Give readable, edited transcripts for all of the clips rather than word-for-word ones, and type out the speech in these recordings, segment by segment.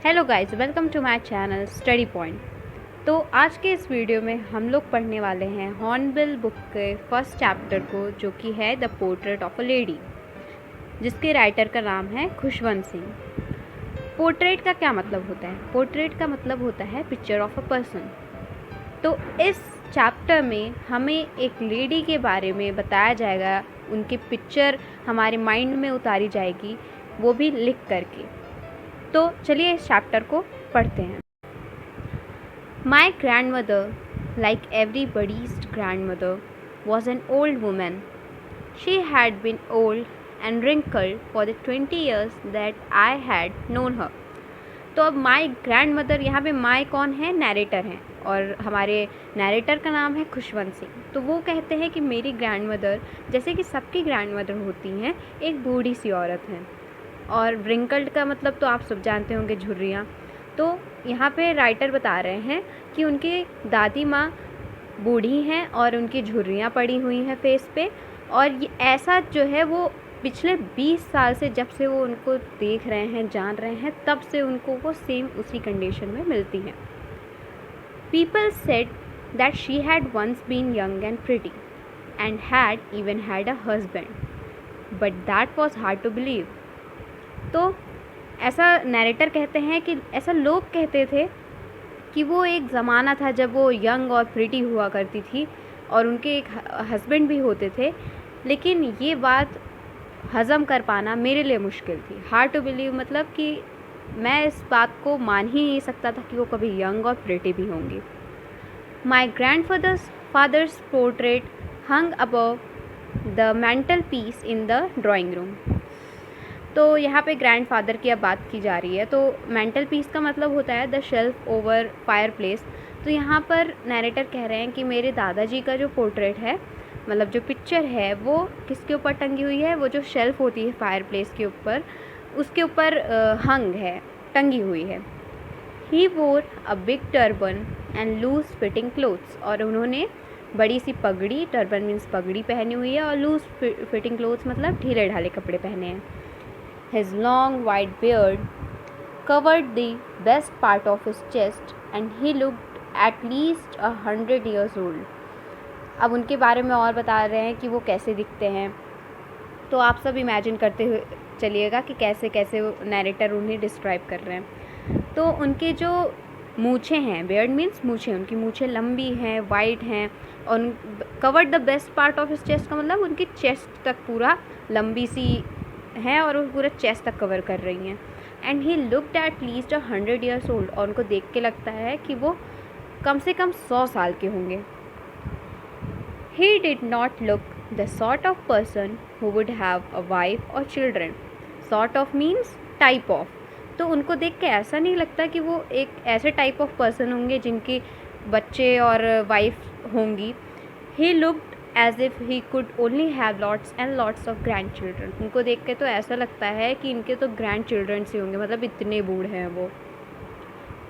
Hello guys, welcome to my channel study point. तो आज के इस वीडियो में हम लोग पढ़ने वाले हैं हॉर्नबिल बुक के फर्स्ट चैप्टर को, जो कि है the portrait of a lady, जिसके राइटर का नाम है खुशवंत सिंह। पोर्ट्रेट का क्या मतलब होता है? पोर्ट्रेट का मतलब होता है पिक्चर ऑफ अ पर्सन। तो इस चैप्टर में हमें एक लेडी के बारे में बताया जाएगा, उनकी पिक्चर हमारे माइंड में उतारी जाएगी, वो भी लिख करके। तो चलिए इस चैप्टर को पढ़ते हैं। My grand mother, like everybody's grandmother, was an old woman. She had been old and wrinkled for the 20 years that I had known her. तो अब माई ग्रैंड मदर, यहाँ पे माई कौन है? नैरेटर हैं, और हमारे नैरेटर का नाम है खुशवंत सिंह। तो वो कहते हैं कि मेरी ग्रैंड मदर, जैसे कि सबकी ग्रैंड मदर होती हैं, एक बूढ़ी सी औरत हैं। और व्रिंकल्ड का मतलब तो आप सब जानते होंगे, झुर्रियाँ। तो यहाँ पे राइटर बता रहे हैं कि उनकी दादी माँ बूढ़ी हैं और उनकी झुर्रियाँ पड़ी हुई हैं फेस पे, और ये ऐसा जो है वो पिछले 20 साल से, जब से वो उनको देख रहे हैं, जान रहे हैं, तब से उनको वो सेम उसी कंडीशन में मिलती हैं। People said that she had once been young and pretty and had even had a husband, but that was hard to believe. तो ऐसा नैरेटर कहते हैं कि ऐसा लोग कहते थे कि वो एक ज़माना था जब वो यंग और प्रिटी हुआ करती थी और उनके एक हस्बैंड भी होते थे, लेकिन ये बात हज़म कर पाना मेरे लिए मुश्किल थी। हार्ड टू बिलीव मतलब कि मैं इस बात को मान ही नहीं सकता था कि वो कभी यंग और प्रिटी भी होंगी। माई grandfather's portrait hung above the mantelpiece in the drawing room. तो यहाँ पे ग्रैंडफादर की अब बात की जा रही है। तो मेंटल पीस का मतलब होता है the shelf over fire place. तो यहाँ पर नैरेटर कह रहे हैं कि मेरे दादाजी का जो पोर्ट्रेट है, मतलब जो पिक्चर है, वो किसके ऊपर टंगी हुई है? वो जो शेल्फ होती है फायर प्लेस के ऊपर, उसके ऊपर हंग है, टंगी हुई है। He wore a big turban and loose fitting clothes, और उन्होंने बड़ी सी पगड़ी, टर्बन मीन्स पगड़ी, पहनी हुई है, और लूज फिटिंग क्लोथ्स मतलब ढीले ढाले कपड़े पहने हैं। His long white beard covered the best part of his chest and he looked at least 100 years old. अब उनके बारे में और बता रहे हैं कि वो कैसे दिखते हैं। तो आप सब इमेजिन करते हुए चलिएगा कि कैसे कैसे नैरेटर उन्हें डिस्क्राइब कर रहे हैं। तो उनके जो मूछें हैं, बियर्ड मीन्स मूछें, उनकी मूछें लंबी हैं, वाइट हैं, और covered the best part of his chest का मतलब उनकी चेस्ट तक पूरा लंबी सी हैं और वो पूरा चेस्ट तक कवर कर रही हैं। And he looked at least 100 years old, और उनको देख के लगता है कि वो कम से कम 100 साल के होंगे। He did not look the sort of person who would have a wife और children. Sort of means type of. तो उनको देख के ऐसा नहीं लगता कि वो एक ऐसे टाइप ऑफ पर्सन होंगे जिनके बच्चे और वाइफ होंगी। He looked as if he could only have lots and lots of grandchildren. उनको देख के तो ऐसा लगता है कि इनके तो ग्रैंड चिल्ड्रन से होंगे, मतलब इतने बूढ़े हैं वो।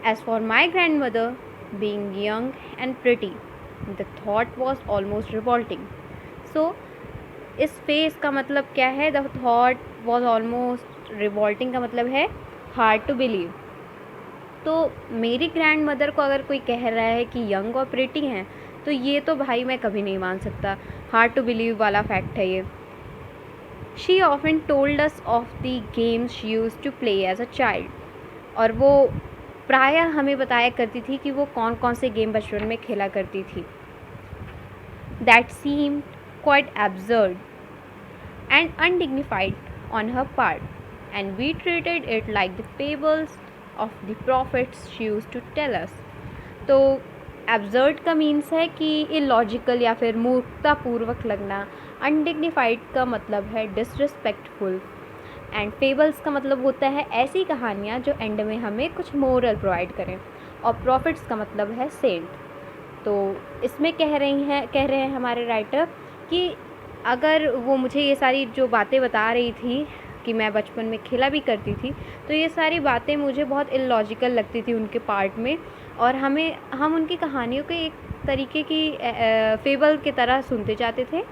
As for my grandmother being young and pretty, the thought was almost revolting. So इस फेस का मतलब क्या है? The thought was almost revolting का मतलब है हार्ड टू बिलीव। तो मेरी ग्रैंड मदर को अगर कोई कह रहा है कि यंग और प्रिटी हैं, तो ये तो भाई मैं कभी नहीं मान सकता। हार्ड टू बिलीव वाला फैक्ट है ये। She often told us of the games she used to play as a child, और वो प्रायः हमें बताया करती थी कि वो कौन कौन से गेम बचपन में खेला करती थी। That seemed quite absurd and undignified on her part, and we treated it like the fables of the prophets she used to tell us. तो एब्सर्ड का मीन्स है कि इलॉजिकल या फिर मूर्खतापूर्वक लगना। अनडिग्निफाइड का मतलब है डिसरिस्पेक्टफुल, एंड फेबल्स का मतलब होता है ऐसी कहानियाँ जो एंड में हमें कुछ मोरल प्रोवाइड करें, और प्रॉफिट्स का मतलब है सेंट। तो इसमें कह रहे हैं हमारे राइटर कि अगर वो मुझे ये सारी जो बातें बता रही थी कि मैं बचपन में खेला भी करती थी, तो ये सारी बातें मुझे बहुत इलॉजिकल लगती थी उनके पार्ट में, और हम उनकी कहानियों को एक तरीके की फेबल की तरह सुनते जाते थे,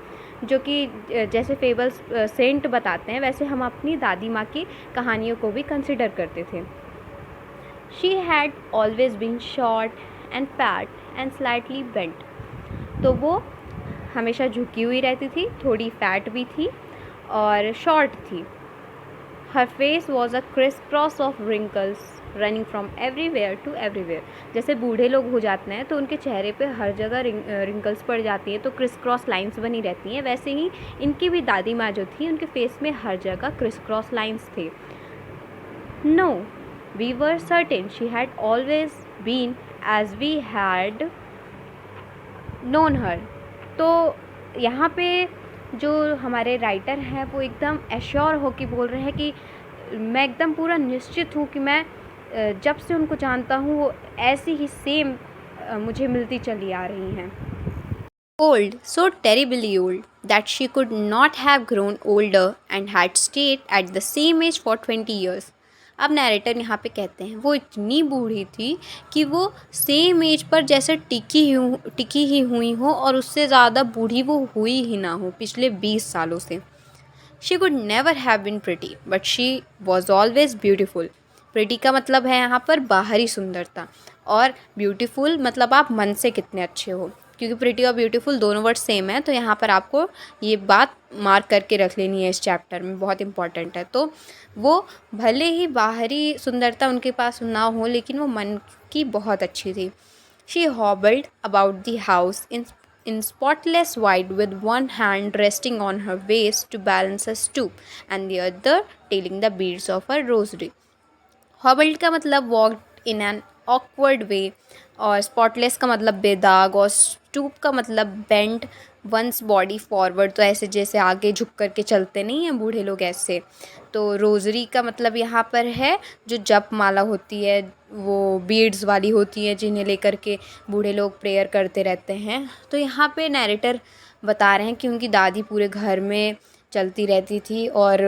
जो कि जैसे फेबल्स सेंट बताते हैं, वैसे हम अपनी दादी माँ की कहानियों को भी कंसिडर करते थे। She had always been short and fat and slightly bent. तो वो हमेशा झुकी हुई रहती थी, थोड़ी फैट भी थी और शॉर्ट थी। Her face was a criss cross of wrinkles running from everywhere to everywhere. जैसे बूढ़े लोग हो जाते हैं तो उनके चेहरे पे हर जगह रिंकल्स पड़ जाती हैं, तो क्रिस क्रॉस लाइन्स बनी रहती हैं, वैसे ही इनकी भी दादी माँ जो थी उनके फेस में हर जगह क्रिस क्रॉस लाइन्स थे। No, we were certain she had always been as we had known her. तो यहाँ पे जो हमारे राइटर हैं वो एकदम एश्योर हो के बोल रहे हैं कि मैं एकदम पूरा निश्चित हूँ कि मैं जब से उनको जानता हूँ वो ऐसी ही सेम मुझे मिलती चली आ रही हैं। Old, so terribly old, that she could not have grown older and had stayed at the same age for 20 years. अब नैरेटर यहाँ पे कहते हैं वो इतनी बूढ़ी थी कि वो सेम एज पर जैसे टिकी ही हुई हो और उससे ज़्यादा बूढ़ी वो हुई ही ना हो पिछले 20 सालों से। She could never have been pretty but she was always beautiful. Pretty का मतलब है यहाँ पर बाहरी सुंदरता, और ब्यूटीफुल मतलब आप मन से कितने अच्छे हो, क्योंकि प्रिटी और ब्यूटीफुल दोनों वर्ड सेम है। तो यहाँ पर आपको ये बात मार्क करके रख लेनी है इस चैप्टर में, बहुत इंपॉर्टेंट है। तो वो भले ही बाहरी सुंदरता उनके पास ना हो लेकिन वो मन की बहुत अच्छी थी। She hobbled about the house in spotless white with one hand resting on her waist to balance a stoop and the other tailing the beads of her rosary. हॉबल्ड का मतलब वॉकड इन एन ऑकवर्ड वे, और spotless का मतलब बेदाग, और stoop का मतलब bend once body forward, तो ऐसे जैसे आगे झुक करके चलते नहीं हैं बूढ़े लोग ऐसे। तो रोज़री का मतलब यहाँ पर है जो जप माला होती है, वो बीड्स वाली होती है जिन्हें लेकर के बूढ़े लोग प्रेयर करते रहते हैं। तो यहाँ पे नैरेटर बता रहे हैं कि उनकी दादी पूरे घर में चलती रहती थी और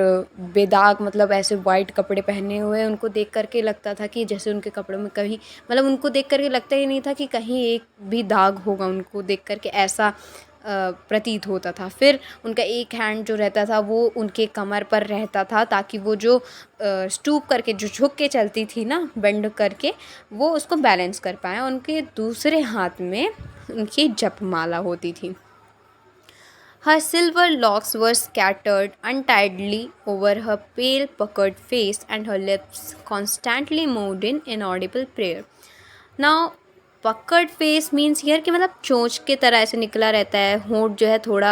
बेदाग मतलब ऐसे वाइट कपड़े पहने हुए उनको देख करके लगता था कि जैसे उनके कपड़ों में कहीं मतलब उनको देख करके लगता ही नहीं था कि कहीं एक भी दाग होगा, उनको देख करके ऐसा प्रतीत होता था। फिर उनका एक हैंड जो रहता था वो उनके कमर पर रहता था ताकि वो जो स्टूप करके जो झुक के चलती थी ना बेंड करके, वो उसको बैलेंस कर पाएँ। उनके दूसरे हाथ में उनकी जपमाला होती थी। Her silver locks were scattered untidily over her pale puckered face and her lips constantly moved in inaudible prayer. Now पकड़ फेस मीन्स ईयर कि मतलब चोंच के तरह ऐसे निकला रहता है, होंठ जो है थोड़ा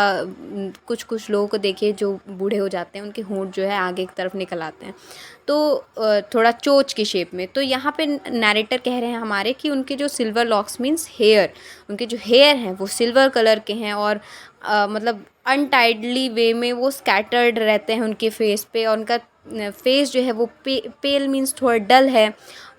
कुछ कुछ लोगों को देखिए जो बूढ़े हो जाते हैं उनके होंठ जो है आगे की तरफ निकल आते हैं, तो थोड़ा चोंच की शेप में। तो यहाँ पे नैरेटर कह रहे हैं हमारे कि उनके जो सिल्वर लॉक्स मीन्स हेयर, उनके जो हेयर हैं वो सिल्वर कलर के हैं और मतलब अनटाइडली वे में वो स्कैटर्ड रहते हैं उनके फेस पे, और उनका फेस जो है वो पेल मीन्स थोड़ा डल है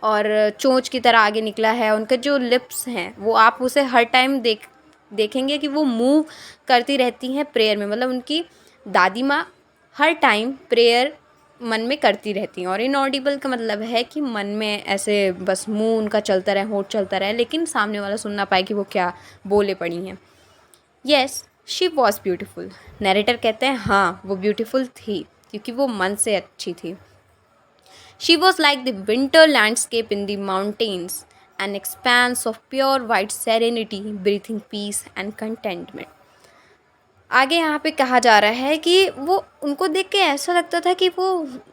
और चोंच की तरह आगे निकला है। उनके जो लिप्स हैं वो आप उसे हर टाइम देखेंगे कि वो मूव करती रहती हैं प्रेयर में, मतलब उनकी दादी माँ हर टाइम प्रेयर मन में करती रहती हैं। और इनऑडिबल का मतलब है कि मन में ऐसे बस मुंह उनका चलता रहे, होंठ चलता रहे, लेकिन सामने वाला सुन ना पाए कि वो क्या बोले पड़ी हैं। Yes she was beautiful. Narrator कहते हैं हाँ वो ब्यूटिफुल थी क्योंकि वो मन से अच्छी थी। She was like the winter landscape in the mountains, an expanse of pure white serenity, breathing peace and contentment. आगे यहाँ पे कहा जा रहा है कि वो उनको देख के ऐसा लगता था कि वो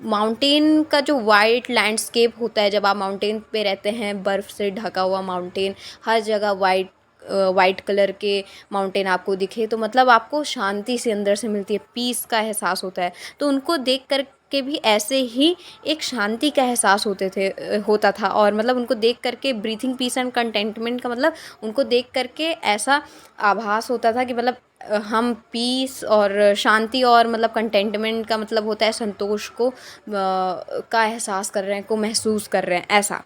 माउंटेन का जो वाइट लैंडस्केप होता है, जब आप माउंटेन पे रहते हैं, बर्फ़ से ढका हुआ माउंटेन, हर जगह वाइट कलर के माउंटेन आपको दिखे तो मतलब आपको शांति से अंदर से मिलती है, पीस का एहसास होता है। तो उनको देख कर के भी ऐसे ही एक शांति का एहसास होता था, और मतलब उनको देख करके ब्रीथिंग पीस एंड कंटेंटमेंट का मतलब उनको देख करके ऐसा आभास होता था कि मतलब हम पीस और शांति और मतलब कंटेंटमेंट का मतलब होता है संतोष को का एहसास कर रहे हैं, को महसूस कर रहे हैं, ऐसा।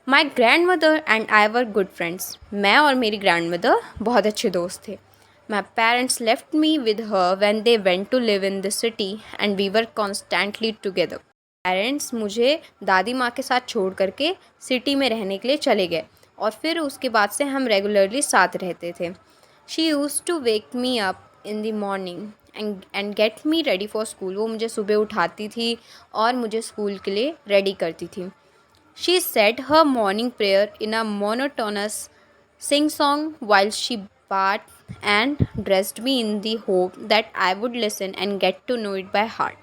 My grandmother and I were good friends. मैं और मेरी ग्रैंड मदर बहुत अच्छे दोस्त थे। My parents left me with her when they went to live in the city and we were constantly together. Parents मुझे दादी माँ के साथ छोड़ करके सिटी में रहने के लिए चले गए और फिर उसके बाद से हम रेगुलरली साथ रहते थे। She used to wake me up in the morning and get me ready for school. वो मुझे सुबह उठाती थी और मुझे स्कूल के लिए रेडी करती थी। She said her morning prayer in a monotonous sing song while she bathed and dressed me in the hope that I would listen and get to know it by heart.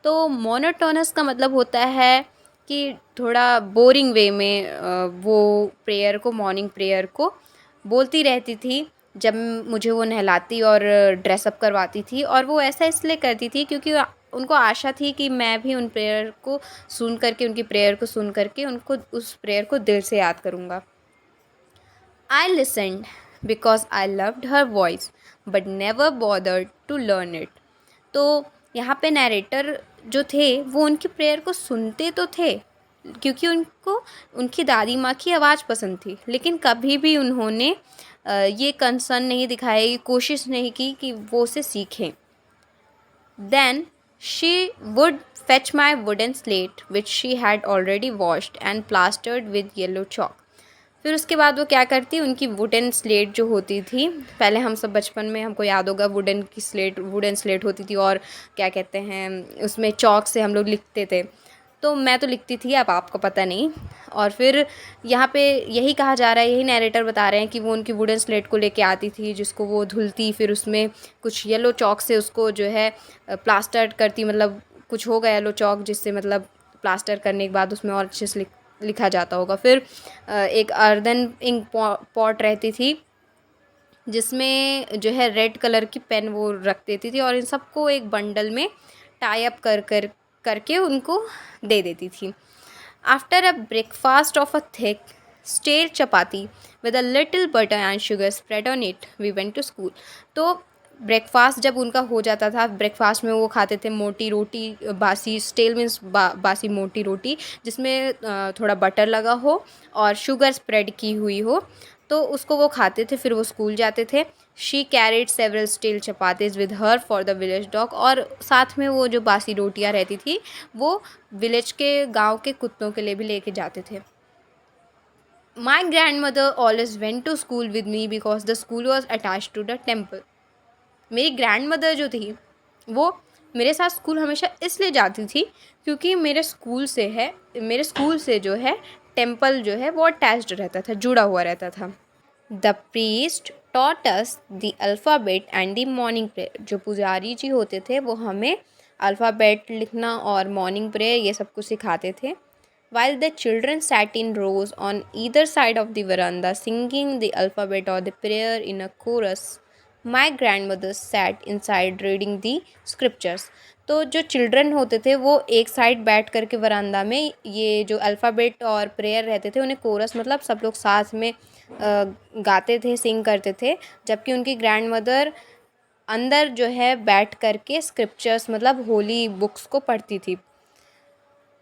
तो monotonous का मतलब होता है कि थोड़ा boring वे में वो prayer को, मॉर्निंग प्रेयर को बोलती रहती थी जब मुझे वो नहलाती और ड्रेसअप करवाती थी। और वो ऐसा इसलिए करती थी क्योंकि उनको आशा थी कि मैं भी उन प्रेयर को सुन करके, उनकी प्रेयर को सुन करके उनको उस प्रेयर को दिल से याद करूँगा। I listened because I loved her voice but never bothered to learn it. तो यहाँ पे नैरेटर जो थे वो उनकी प्रेयर को सुनते तो थे क्योंकि उनको उनकी दादी माँ की आवाज़ पसंद थी, लेकिन कभी भी उन्होंने ये कंसर्न नहीं दिखाई, कोशिश नहीं की कि वो उसे सीखें। Then she would fetch my wooden slate which she had already washed and plastered with yellow chalk. फिर उसके बाद वो क्या करती, उनकी वुडन स्लेट जो होती थी, पहले हम सब बचपन में हमको याद होगा वुडन स्लेट होती थी और क्या कहते हैं उसमें चॉक से हम लोग लिखते थे। तो मैं तो लिखती थी, अब आपको पता नहीं। और फिर यहाँ पे यही कहा जा रहा है, यही नैरेटर बता रहे हैं कि वो उनकी वुडन स्लेट को लेके आती थी जिसको वो धुलती, फिर उसमें कुछ येलो चॉक से उसको जो है प्लास्टर करती, मतलब कुछ होगा येलो चॉक जिससे मतलब प्लास्टर करने के बाद उसमें और अच्छे से लिखा जाता होगा। फिर एक अर्दन इंक पॉट रहती थी जिसमें जो है रेड कलर की पेन वो रख देती थी और इन सबको एक बंडल में टाई अप करके उनको दे देती थी। After a breakfast of a thick stale chapati with a little butter and sugar spread on it we went to school. तो ब्रेकफास्ट जब उनका हो जाता था, ब्रेकफास्ट में वो खाते थे मोटी रोटी, बासी, स्टेल मीन्स बासी मोटी रोटी जिसमें थोड़ा बटर लगा हो और शुगर स्प्रेड की हुई हो, तो उसको वो खाते थे, फिर वो स्कूल जाते थे। She carried several steel chapatis with her for the village dog, और साथ में वो जो बासी रोटियां रहती थी वो विलेज के, गांव के कुत्तों के लिए भी लेके जाते थे। My grandmother always went to school with me because the school was attach to the temple. मेरी ग्रैंड मदर जो थी वो मेरे साथ स्कूल हमेशा इसलिए जाती थी क्योंकि मेरे स्कूल से जो है टेम्पल जो है वो अटैच्ड रहता था, जुड़ा हुआ रहता था। The priest taught us the alphabet and the morning prayer. जो पुजारी जी होते थे वो हमें अल्फ़ाबेट लिखना और मॉर्निंग प्रेयर ये सब कुछ सिखाते थे। While the children sat in rows on either side of the veranda singing the alphabet or the prayer in a chorus, my grandmother sat inside reading the scriptures. तो जो children होते थे वो एक साइड बैठ करके वरांदा में ये जो अल्फ़ाबेट और प्रेयर रहते थे उन्हें कोरस मतलब सब लोग साथ में गाते थे, सिंग करते थे, जबकि उनकी ग्रैंड मदर अंदर जो है बैठ करके स्क्रिप्चर्स मतलब होली बुक्स को पढ़ती थी।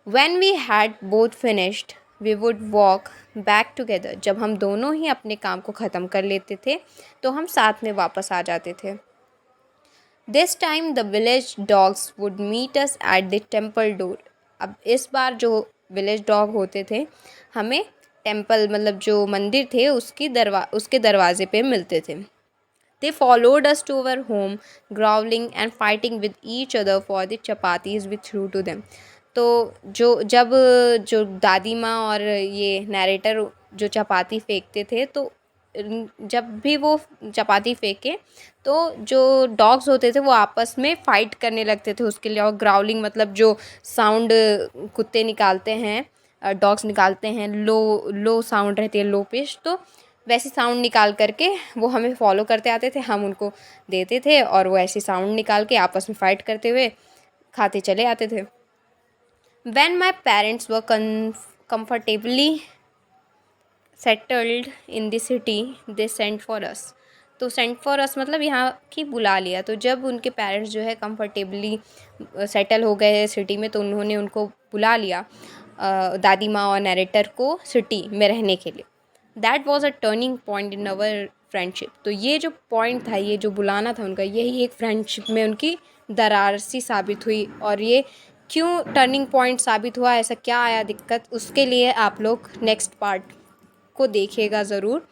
When we had both finished, we would walk back together. जब हम दोनों ही अपने काम को ख़त्म कर लेते थे तो हम साथ में वापस आ जाते थे। This time the village dogs would meet us at the temple door. अब इस बार जो विलेज डॉग होते थे हमें टेम्पल मतलब जो मंदिर थे उसके दरवाजे पे मिलते थे। They followed us to our home, growling and fighting with each other for the chapatis we threw to them. तो जो दादी माँ और ये नैरेटर जो चपाती फेंकते थे, तो जब भी वो चपाती फेंके तो जो डॉग्स होते थे वो आपस में फ़ाइट करने लगते थे उसके लिए। और ग्राउलिंग मतलब जो साउंड कुत्ते निकालते हैं, डॉग्स निकालते हैं, लो साउंड रहती है, लो पिच, तो वैसी साउंड निकाल करके वो हमें फॉलो करते आते थे, हम उनको देते थे और वो ऐसी साउंड निकाल के आपस में फ़ाइट करते हुए खाते चले आते थे। When my parents were comfortably settled in the city, they sent for us. तो सेंट फॉर अस मतलब यहाँ की बुला लिया। तो जब उनके पेरेंट्स जो है कंफर्टेबली सेटल हो गए सिटी में तो उन्होंने उनको बुला लिया, दादी माँ और नैरेटर को सिटी में रहने के लिए। That was a turning point in our friendship. तो ये जो पॉइंट था, ये जो बुलाना था उनका, यही एक फ्रेंडशिप में उनकी दरार सी साबित हुई। और ये क्यों टर्निंग पॉइंट साबित हुआ, ऐसा क्या आया दिक्कत, उसके लिए आप लोग नेक्स्ट पार्ट को देखिएगा ज़रूर।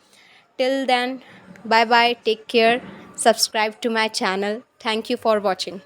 Till then bye bye, take care, subscribe to my channel. Thank you for watching.